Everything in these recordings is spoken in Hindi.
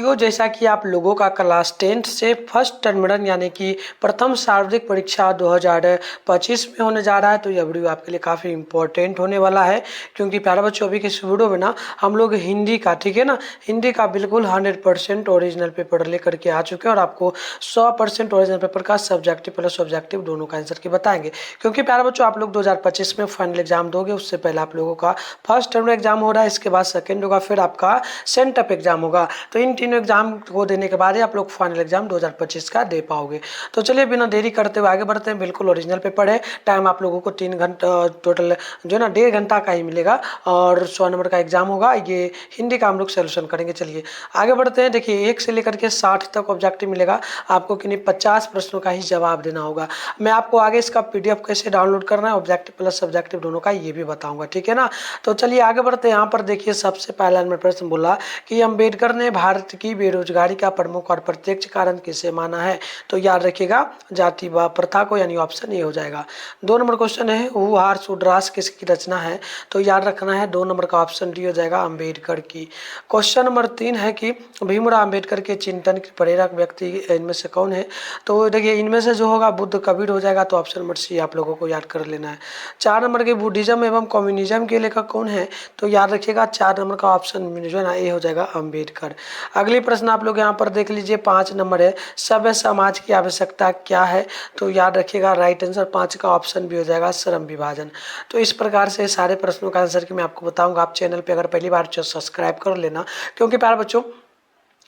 तो जैसा कि आप लोगों का क्लास 10th से फर्स्ट टर्मिनल यानी कि प्रथम सार्वत्रिक परीक्षा 2025 में होने जा रहा है, तो यह वीडियो आपके लिए काफ़ी इंपॉर्टेंट होने वाला है। क्योंकि प्यारे बच्चों अभी के इस वीडियो में ना हम लोग हिंदी का, ठीक है ना, हिंदी का बिल्कुल 100% ओरिजिनल पेपर लेकर के आ चुके हैं और आपको 100% ओरिजिनल पेपर का सब्जेक्टिव प्लस ऑब्जेक्टिव दोनों का आंसर की बताएंगे। क्योंकि प्यारे बच्चों आप लोग 2025 में फाइनल एग्जाम दोगे, उससे पहले आप लोगों का फर्स्ट टर्मिनल एग्जाम हो रहा है, इसके बाद सेकेंड होगा, फिर आपका सेंटअप एग्जाम होगा। तो इन तीनों एग्जाम को देने के बाद ही आप लोग फाइनल एग्जाम 2025 का दे पाओगे। तो चलिए बिना देरी करते हुए आगे बढ़ते हैं। बिल्कुल ओरिजिनल पेपर है। टाइम आप लोगों को 3 घंटा टोटल जो है ना 1.5 घंटा का ही मिलेगा और 100 नंबर का एग्जाम होगा। ये हिंदी का हम लोग सोल्यूशन करेंगे। चलिए आगे बढ़ते हैं। देखिए 1 से लेकर के 60 तक ऑब्जेक्टिव मिलेगा आपको, किन्हीं 50 प्रश्नों का ही जवाब देना होगा। मैं आपको आगे इसका PDF कैसे डाउनलोड करना है, ऑब्जेक्टिव प्लस सब्जेक्टिव दोनों का, ये भी बताऊंगा, ठीक है ना। तो चलिए आगे बढ़ते हैं। यहाँ पर देखिए सबसे पहला मैं प्रश्न बोला कि अम्बेडकर ने भारत की बेरोजगारी का प्रमुख और प्रत्यक्ष कारण किसे माना है। तो याद रखिएगा जाति व प्रथा को, यानी ऑप्शन ए हो जाएगा। 2 नंबर क्वेश्चन है हुहार सुड्रास किसकी रचना है। तो याद रखना है 2 नंबर का ऑप्शन डी हो जाएगा अम्बेडकर की। क्वेश्चन नंबर 3 है कि भीमराव अम्बेडकर के चिंतन के प्रेरक व्यक्ति इनमें से कौन है। तो देखिए इनमें से जो होगा बुद्ध कबीर हो जाएगा। तो ऑप्शन नंबर सी आप लोगों को याद कर लेना है। 4 नंबर के बुद्धिज्म एवं कम्युनिज्म के लेखक कौन है। तो याद रखिएगा 4 नंबर का ऑप्शन जो है ना ए हो जाएगा अम्बेडकर। अगली प्रश्न आप लोग यहाँ पर देख लीजिए 5 नंबर है सभ्य समाज की आवश्यकता क्या है। तो याद रखिएगा राइट आंसर 5 का ऑप्शन भी हो जाएगा श्रम विभाजन। तो इस प्रकार से सारे प्रश्नों का आंसर की मैं आपको बताऊंगा। आप चैनल पे अगर पहली बार सब्सक्राइब कर लेना, क्योंकि प्यारे बच्चों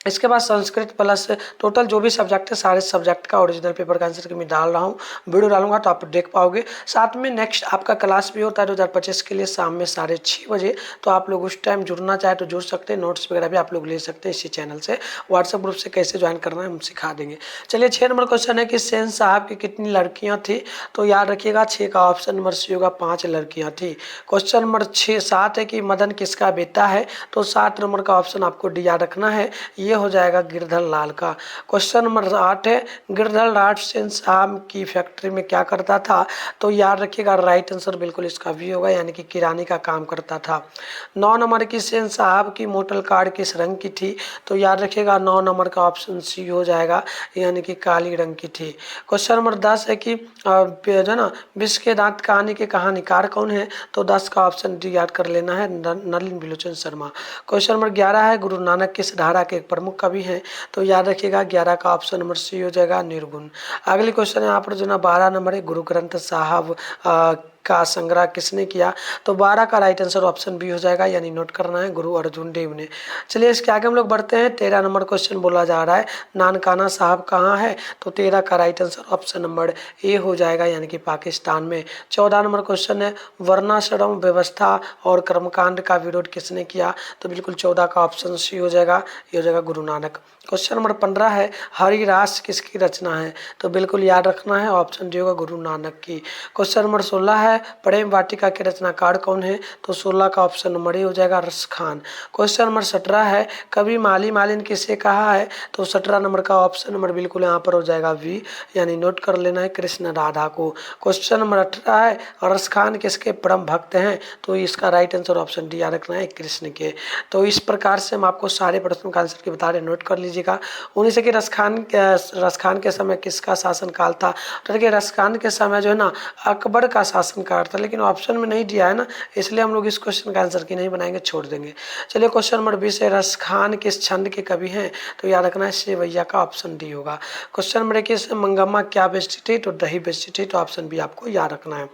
इसके बाद संस्कृत प्लस टोटल जो भी सब्जेक्ट है सारे सब्जेक्ट का ओरिजिनल पेपर का आंसर की मैं डाल रहा हूँ, वीडियो डालूंगा तो आप देख पाओगे। साथ में नेक्स्ट आपका क्लास भी होता है 2025 के लिए शाम में 6:30 बजे। तो आप लोग उस टाइम जुड़ना चाहे तो जुड़ सकते हैं। नोट्स वगैरह भी आप लोग ले सकते हैं इसी चैनल से। व्हाट्सएप ग्रुप से कैसे ज्वाइन करना है हम सिखा देंगे। चलिए 6 नंबर क्वेश्चन है कि सेन साहब की कितनी लड़कियाँ थी। तो याद रखिएगा 6 का ऑप्शन नंबर सी होगा 5 लड़कियाँ थी। क्वेश्चन नंबर 7 है कि मदन किसका बेटा है। तो 7 नंबर का ऑप्शन आपको डी याद रखना है, ये हो जाएगा गिरधर लाल का। क्वेश्चन नंबर 8 है गिरधर लाल सेन साहब की फैक्ट्री में क्या करता था। तो याद रखिएगा राइट आंसर बिल्कुल इसका भी होगा, यानी कि किराने का काम करता था। 9 नंबर की सेन साहब की मोटर कार किस रंग की थी। तो याद रखिएगा 9 नंबर का ऑप्शन सी हो जाएगा, यानी कि काली रंग की थी। क्वेश्चन नंबर 10 है कि जो ना विश्व के दांत कहानी के कहानीकार कौन है। तो 10 का ऑप्शन डी याद कर लेना है नलिन बिलोचन शर्मा। क्वेश्चन नंबर 11 है गुरु नानक किस धारा के प्रमुख कवि हैं। तो याद रखिएगा 11 का ऑप्शन नंबर सी हो जाएगा निर्गुण। अगली क्वेश्चन है यहाँ पर जो ना 12 नंबर है गुरु ग्रंथ साहब का संग्रह किसने किया। तो 12 का राइट आंसर ऑप्शन बी हो जाएगा, यानी नोट करना है गुरु अर्जुन देव ने। चलिए इसके आगे हम लोग बढ़ते हैं। 13 नंबर क्वेश्चन बोला जा रहा है नानकाना साहब कहाँ है। तो 13 का right answer option number A हो जाएगा, यानी कि पाकिस्तान में। 14 नंबर क्वेश्चन है वर्णाश्रम व्यवस्था और कर्मकांड का विरोध किसने किया। तो बिल्कुल 14 का ऑप्शन सी हो जाएगा, ये हो जाएगा गुरु नानक। क्वेश्चन नंबर 15 है हरिरास किसकी रचना है। तो बिल्कुल याद रखना है ऑप्शन डी होगा गुरु नानक की। क्वेश्चन नंबर 16 है प्रेम वाटिका के रचनाकार कौन है। तो 16 का ऑप्शन नंबर ए हो जाएगा रस खान। क्वेश्चन नंबर 17 है कवि माली मालिन किसे कहा है। तो 17 नंबर का ऑप्शन नंबर बिल्कुल यहाँ पर हो जाएगा वी, यानी नोट कर लेना है कृष्ण राधा को। क्वेश्चन नंबर 18 है रस खान किसके परम भक्त हैं। तो इसका राइट आंसर ऑप्शन डी याद रखना है कृष्ण के। तो इस प्रकार से हम आपको सारे प्रश्नों का आंसर की बता रहे, नोट कर लीजिएगा। 19 के रसखान के समय किसका शासन काल था। तो देखिए रसखान के समय जो है ना अकबर का शासन काल था, लेकिन ऑप्शन में नहीं दिया है ना, इसलिए हम लोग इस क्वेश्चन का आंसर की नहीं बनाएंगे, छोड़ देंगे। चलिए क्वेश्चन नंबर 20 है रसखान किस छंद के कवि हैं। तो याद रखना है सेवैया का ऑप्शन डी होगा। क्वेश्चन नंबर 21 मंगम्मा क्या बेचती थी। तो दही बेचती थी। तो ऑप्शन बी आपको याद रखना है।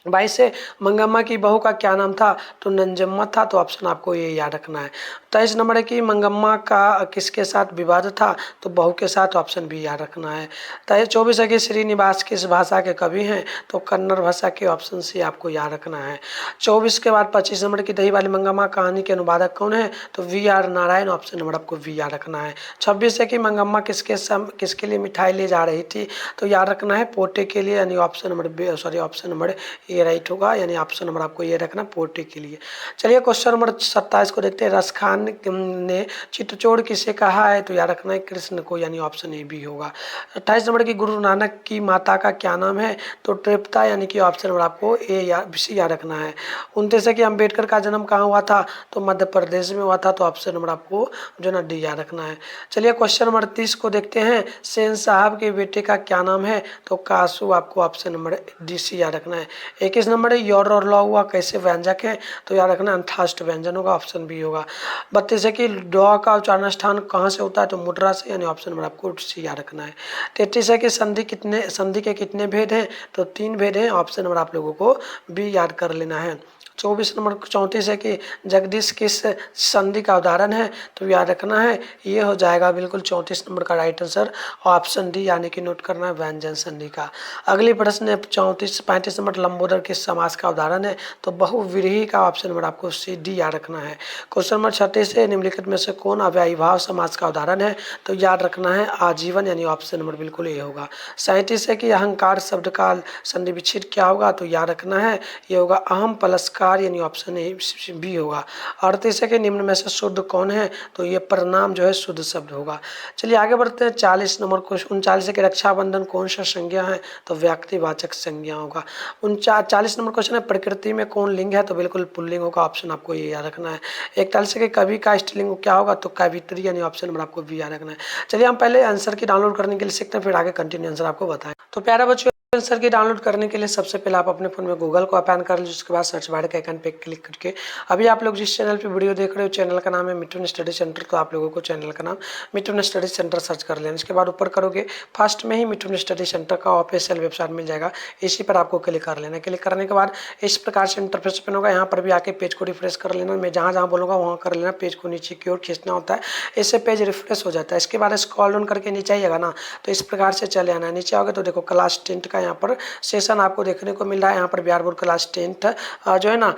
22 से मंगम्मा की बहू का क्या नाम था। तो नंजम्मा था। तो ऑप्शन आपको ये याद रखना है। 23 नंबर है कि मंगम्मा का किसके साथ विवाद था। तो बहू के साथ। ऑप्शन भी याद रखना है। 24 है कि श्रीनिवास किस भाषा के कवि हैं। तो कन्नड़ भाषा के। ऑप्शन सी आपको याद रखना है। 24 के बाद 25 नंबर की दही वाली मंगम्मा कहानी के अनुवादक कौन है। तो VR नारायण। ऑप्शन नंबर आपको वी याद रखना है। 26 है कि मंगम्मा किसके लिए मिठाई ले जा रही थी। तो याद रखना है पोटे के लिए, यानी ऑप्शन नंबर ये राइट होगा, यानी ऑप्शन नंबर आपको ये रखना पोटे के लिए। चलिए क्वेश्चन नंबर 27 को देखते हैं रसखान भगवान ने चित्तचोर किसे कहा है, तो याद रखना है कृष्ण को, यानी ऑप्शन ए बी होगा। 28 नंबर की गुरु नानक की माता का क्या नाम है, तो तृप्ता, यानी कि ऑप्शन नंबर आपको ए या सी याद रखना है। 29 है कि अम्बेडकर का जन्म कहाँ हुआ था, तो मध्य प्रदेश में हुआ था, तो ऑप्शन नंबर आपको जो ना डी याद रखना है। चलिए क्वेश्चन नंबर 30 को देखते हैं। सेन साहब के बेटे का क्या नाम है, तो कासू, आपको ऑप्शन नंबर डी सी याद रखना है। 21 नंबर है योर और लॉ हुआ कैसे व्यंजक है, तो याद रखना अंतःस्थ व्यंजन होगा, ऑप्शन बी होगा। 32 है कि ड का उच्चारण स्थान कहाँ से होता है, तो मुद्रा से, यानी ऑप्शन नंबर आपको सी याद रखना है। 33 है कि संधि के कितने भेद हैं, तो 3 भेद हैं, ऑप्शन नंबर आप लोगों को बी याद कर लेना है। 24 नंबर 34 है कि जगदीश किस संधि का उदाहरण है, तो याद रखना है ये हो जाएगा बिल्कुल 34 नंबर का राइट आंसर, ऑप्शन डी, यानी कि नोट करना है व्यंजन संधि का। अगली प्रश्न है 35 नंबर लंबोदर किस समास का उदाहरण है, तो बहुव्रीहि का, ऑप्शन नंबर आपको सी डी याद रखना है। क्वेश्चन नंबर 36 है निम्नलिखित में से कौन अव्ययीभाव समास का उदाहरण है, तो याद रखना है आजीवन, यानी ऑप्शन नंबर बिल्कुल ये होगा। 37 है कि अहंकार शब्द का संधि विच्छेद क्या होगा, तो याद रखना है ये होगा अहम प्लस कार, यानी ऑप्शन ए बी होगा। 38 है कि निम्न में से शुद्ध कौन है, तो ये परिणाम जो है शुद्ध शब्द होगा। चलिए आगे बढ़ते हैं। 40 नंबर क्वेश्चन 39 है कि रक्षाबंधन कौन सा संज्ञा है, तो व्यक्तिवाचक संज्ञा होगा। 40 नंबर क्वेश्चन है प्रकृति में कौन लिंग है, तो बिल्कुल पुल्लिंग होगा, ऑप्शन आपको ये याद रखना है। 41 है कि कवि का स्त्रीलिंग क्या होगा, तो कवित्री, यानी ऑप्शन नंबर आपको भी याद रखना है। चलिए हम पहले आंसर की डाउनलोड करने के लिए सीखते हैं, फिर आगे कंटिन्यू आंसर आपको बताएं। तो प्यारा बच्चों, आंसर की डाउनलोड करने के लिए सबसे पहले आप अपने फोन में गूगल को ओपन कर लीजिए, उसके बाद सर्च बार के आइकन पे क्लिक करके अभी आप लोग जिस चैनल पे वीडियो देख रहे हो चैनल का नाम है मिथुन स्टडी सेंटर, तो आप लोगों को चैनल का नाम मिथुन स्टडी सेंटर सर्च कर लेना। इसके बाद ऊपर करोगे फर्स्ट में ही मिथुन स्टडी सेंटर का ऑफिशियल वेबसाइट मिल जाएगा, इसी पर आपको क्लिक कर लेना। क्लिक करने के बाद इस प्रकार से इंटरफेस ओपन होगा, यहाँ पर भी आके पेज को रिफ्रेश कर लेना। मैं जहाँ जहाँ बोलूँगा वहाँ कर लेना, पेज को नीचे की ओर खींचना होता है, इससे पेज रिफ्रेश हो जाता है। इसके बाद स्क्रॉल डाउन करके नीचे आइएगा ना, तो इस प्रकार से चले आना है। नीचे आओगे तो देखो क्लास 10 का यहाँ पर सेशन आपको देखने को मिल रहा है। यहाँ पर बिहार बोर्ड क्लास 10 जो है ना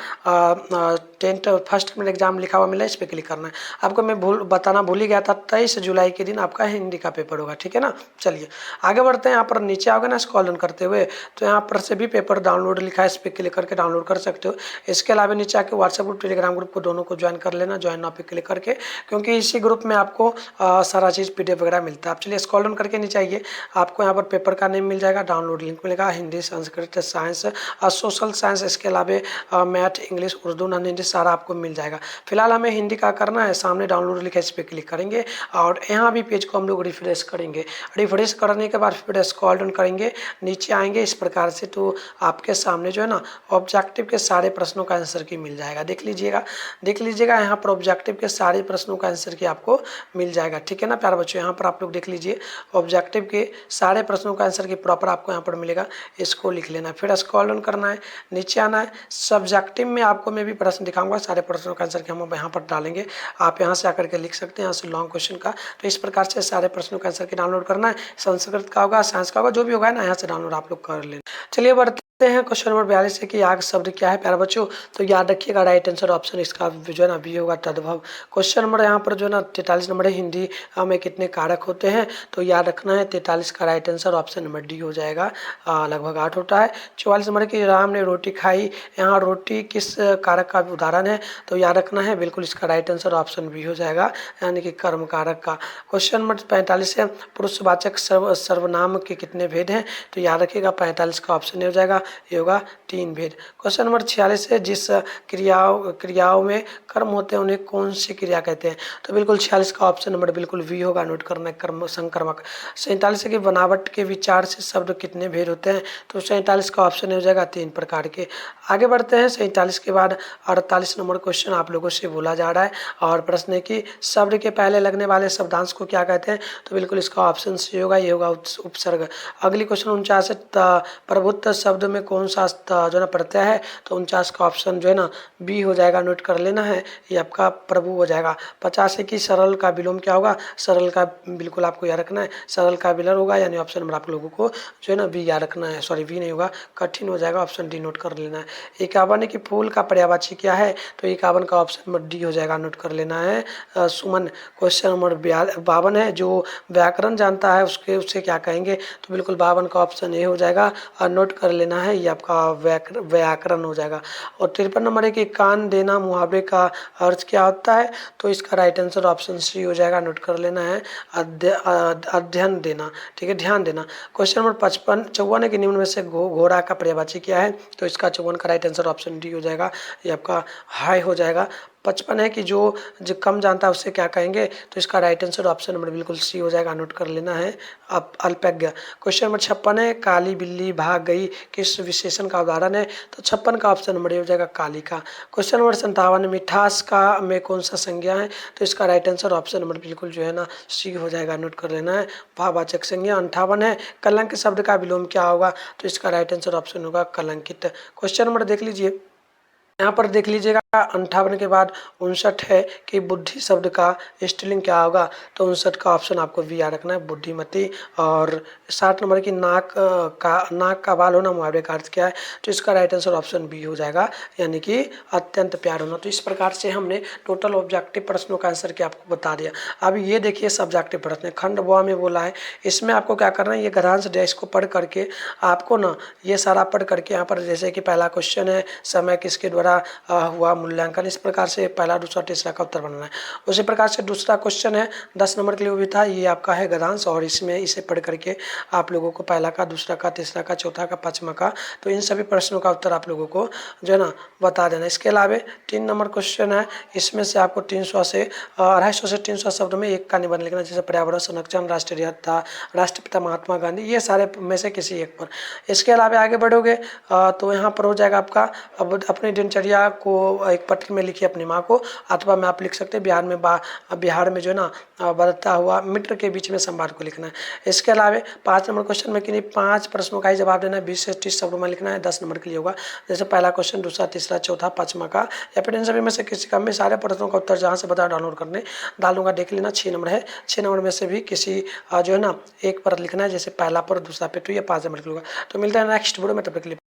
10th फर्स्ट में एग्जाम लिखा हुआ मिला है, इस पर क्लिक करना है। आपको मैं बताना भूल ही गया था, 23 जुलाई के दिन आपका हिंदी का पेपर होगा, ठीक है ना। चलिए आगे बढ़ते हैं। यहाँ पर नीचे आओगे ना स्क्रॉल डाउन करते हुए, तो यहाँ पर से भी पेपर डाउनलोड लिखा है, इस पर क्लिक करके डाउनलोड कर सकते हो। इसके अलावा नीचे आके व्हाट्सएप ग्रुप टेलीग्राम ग्रुप को दोनों को ज्वाइन कर लेना, ज्वाइन नाउ पे क्लिक करके, क्योंकि इसी ग्रुप में आपको सारा चीज़ PDF वगैरह मिलता है। आप चलिए स्क्रॉल डाउन करके नीचे आइए, आपको यहाँ पर पेपर का नेम मिल जाएगा, डाउनलोड लिंक मिलेगा, Hindi Sanskrit science social science, इसके अलावा math English Urdu non Hindi सारा आपको मिल जाएगा। फिलहाल हमें हिंदी का करना है, सामने डाउनलोड लिखा है, इस पर क्लिक करेंगे और यहाँ भी पेज को हम लोग रिफ्रेश करेंगे। रिफ्रेश करने के बाद फिर स्क्रॉल डाउन करेंगे, नीचे आएंगे इस प्रकार से, तो आपके सामने जो है ना ऑब्जेक्टिव के सारे प्रश्नों का आंसर की मिल जाएगा। देख लीजिएगा यहाँ पर ऑब्जेक्टिव के सारे प्रश्नों का आंसर की आपको मिल जाएगा, ठीक है ना प्यारे बच्चों। यहाँ पर आप लोग देख लीजिए ऑब्जेक्टिव के सारे प्रश्नों का आंसर की प्रॉपर आपको यहाँ पर मिलेगा, इसको लिख लेना। फिर स्क्रॉल डाउन करना है, नीचे आना है। सब्जेक्टिव में आपको मैं भी प्रश्न दिखाऊंगा, सारे प्रश्नों का आंसर हम यहाँ पर डालेंगे, आप यहाँ से आकर के लिख सकते हैं, यहाँ से लॉन्ग क्वेश्चन का। तो इस प्रकार से सारे प्रश्नों का आंसर की डाउनलोड करना है, संस्कृत का होगा, साइंस का होगा, जो भी होगा ना यहाँ से डाउनलोड आप लोग कर लेना। चलिए बढ़ते हैं क्वेश्चन नंबर 42 है कि याग शब्द क्या है प्यारे बच्चों, तो याद रखिएगा राइट आंसर ऑप्शन इसका जो है ना बी होगा, तद्भव। क्वेश्चन नंबर यहाँ पर जो है ना 43 नंबर है हिंदी में कितने कारक होते हैं, तो याद रखना है 43 का right answer option number D हो जाएगा, लगभग 8 होता है। 44 नंबर की राम ने रोटी खाई, यहाँ रोटी किस कारक का उदाहरण है, तो याद रखना है बिल्कुल इसका राइट आंसर ऑप्शन बी हो जाएगा, यानी कि कर्म कारक का। क्वेश्चन नंबर 45 है पुरुषवाचक सर्वनाम के कितने भेद हैं, तो याद रखिएगा 45 का ऑप्शन हो जाएगा, ये होगा 3 भेद। क्वेश्चन नंबर 46 है जिस क्रियाओं में कर्म होते हैं उन्हें कौन सी क्रिया कहते हैं, तो बिल्कुल 46 का ऑप्शन नंबर बिल्कुल वी होगा, नोट करना है कर्म संक्रमक। 47 है कि बनावट के विचार से शब्द कितने भेद होते हैं, तो 47 का ऑप्शन हो जाएगा 3 प्रकार के। आगे बढ़ते हैं 47 के बाद 48 नंबर क्वेश्चन आप लोगों से बोला जा रहा है, और प्रश्न है कि शब्द के पहले लगने वाले शब्दांश को क्या कहते हैं, तो बिल्कुल इसका ऑप्शन सी होगा, ये होगा उपसर्ग। अगली क्वेश्चन 49 है प्रभुत्व शब्द में कौन सा जो ना प्रत्यय है, तो 49 का ऑप्शन जो है ना बी हो जाएगा, नोट कर लेना है, ये आपका प्रभु हो जाएगा। 50 है कि सरल का विलोम क्या होगा, सरल का बिल्कुल आपको याद रखना है, सरल का विलर होगा, यानी ऑप्शन नंबर आप लोगों को जो है ना बी याद रखना है, सॉरी बी नहीं होगा, कठिन हो जाएगा, ऑप्शन डी नोट कर लेना है। 51 है कि फूल का पर्यायवाची क्या है, तो 51 का ऑप्शन नंबर डी हो जाएगा, नोट कर लेना है सुमन। क्वेश्चन नंबर 52 है जो व्याकरण जानता है उससे क्या कहेंगे, तो बिल्कुल 52 का ऑप्शन ए हो जाएगा, और नोट कर लेना है, ये आपका व्याकरण हो जाएगा। और 53 नंबर है कि कान देना मुहावरे का अर्थ क्या होता है, तो इसका राइट आंसर ऑप्शन सी हो जाएगा, नोट कर लेना है, अध्ययन देना, ठीक है, ध्यान देना। क्वेश्चन नंबर 54 है कि निम्न में से घोड़ा का पर्यायवाची क्या है, तो इसका 54 का राइट आंसर ऑप्शन डी हो जाएगा, ये आपका हाई हो जाएगा। 55 है कि जो कम जानता है उससे क्या कहेंगे, तो इसका राइट आंसर ऑप्शन नंबर बिल्कुल सी हो जाएगा, नोट कर लेना है, अल्पज्ञ। क्वेश्चन नंबर 56 है काली बिल्ली भाग गई किस विशेषण का उदाहरण है, तो 56 का ऑप्शन नंबर हो जाएगा काली का। क्वेश्चन नंबर 57 मिठास का में कौन सा संज्ञा है, तो इसका राइट आंसर ऑप्शन नंबर बिल्कुल जो है ना सी हो जाएगा, नोट कर लेना है, भाववाचक संज्ञा। 58 है कलंक शब्द का विलोम क्या होगा, तो इसका राइट आंसर ऑप्शन होगा कलंकित। क्वेश्चन नंबर देख लीजिए, यहाँ पर देख लीजिएगा 58 के बाद 59 है कि बुद्धि शब्द का स्त्रीलिंग क्या होगा, तो 59 का ऑप्शन आपको वी याद रखना है, बुद्धिमती। और 60 नंबर की नाक का बाल होना मुहावरे का अर्थ क्या है, तो इसका राइट आंसर ऑप्शन बी हो जाएगा, यानी कि अत्यंत प्यार होना। तो इस प्रकार से हमने टोटल ऑब्जेक्टिव प्रश्नों का आंसर क्या आपको बता दिया। अब ये देखिए सब्जेक्टिव प्रश्न खंड ब में बोला है, इसमें आपको क्या करना है, ये गद्यांश डैश को पढ़ करके आपको ना ये सारा पढ़ करके यहाँ पर जैसे कि पहला क्वेश्चन है समय किसके द्वारा हुआ मूल्यांकन, इस प्रकार से पहला दूसरा तीसरा का उत्तर बनाना है। उसी प्रकार से दूसरा क्वेश्चन है 10 नंबर के लिए भी था, ये आपका है गद्यांश, और इसमें इसे पढ़ करके आप लोगों को पहला का दूसरा का तीसरा का चौथा का पांचवा का, तो इन सभी प्रश्नों का उत्तर आप लोगों को जो है ना बता देना। इसके अलावा 3 नंबर क्वेश्चन है, इसमें से आपको 300 से 250 से 300 शब्द में एक का निबंध लिखना, जैसे पर्यावरण संरक्षण, राष्ट्रीयता, राष्ट्रपिता महात्मा गांधी, ये सारे में से किसी एक पर। इसके अलावा आगे बढ़ोगे तो यहाँ पर हो जाएगा आपका अब अपनी दिनचर्या को एक पत्र में लिखिए अपनी माँ को, अथवा में आप लिख सकते हैं बिहार में जो है ना बढ़ता हुआ मित्र के बीच में संवाद को लिखना है। इसके अलावा 5 नंबर क्वेश्चन में किन्हीं 5 प्रश्नों का ही जवाब देना है, 20 से 30 शब्दों में लिखना है, 10 नंबर के लिए होगा। जैसे पहला क्वेश्चन, दूसरा, तीसरा, चौथा, पांचवा का, या फिर इन सभी में से किसी का, मैं सारे प्रश्नों का उत्तर जहाँ से बता डाउनलोड करने डालूंगा, देख लेना। 6 नंबर है, 6 नंबर में से भी किसी जो है ना एक पर लिखना है, जैसे पहला पर, दूसरा पे, तो ये 5 नंबर के लिए होगा। तो मिलता है नेक्स्ट वीडियो में, तब तक के लिए।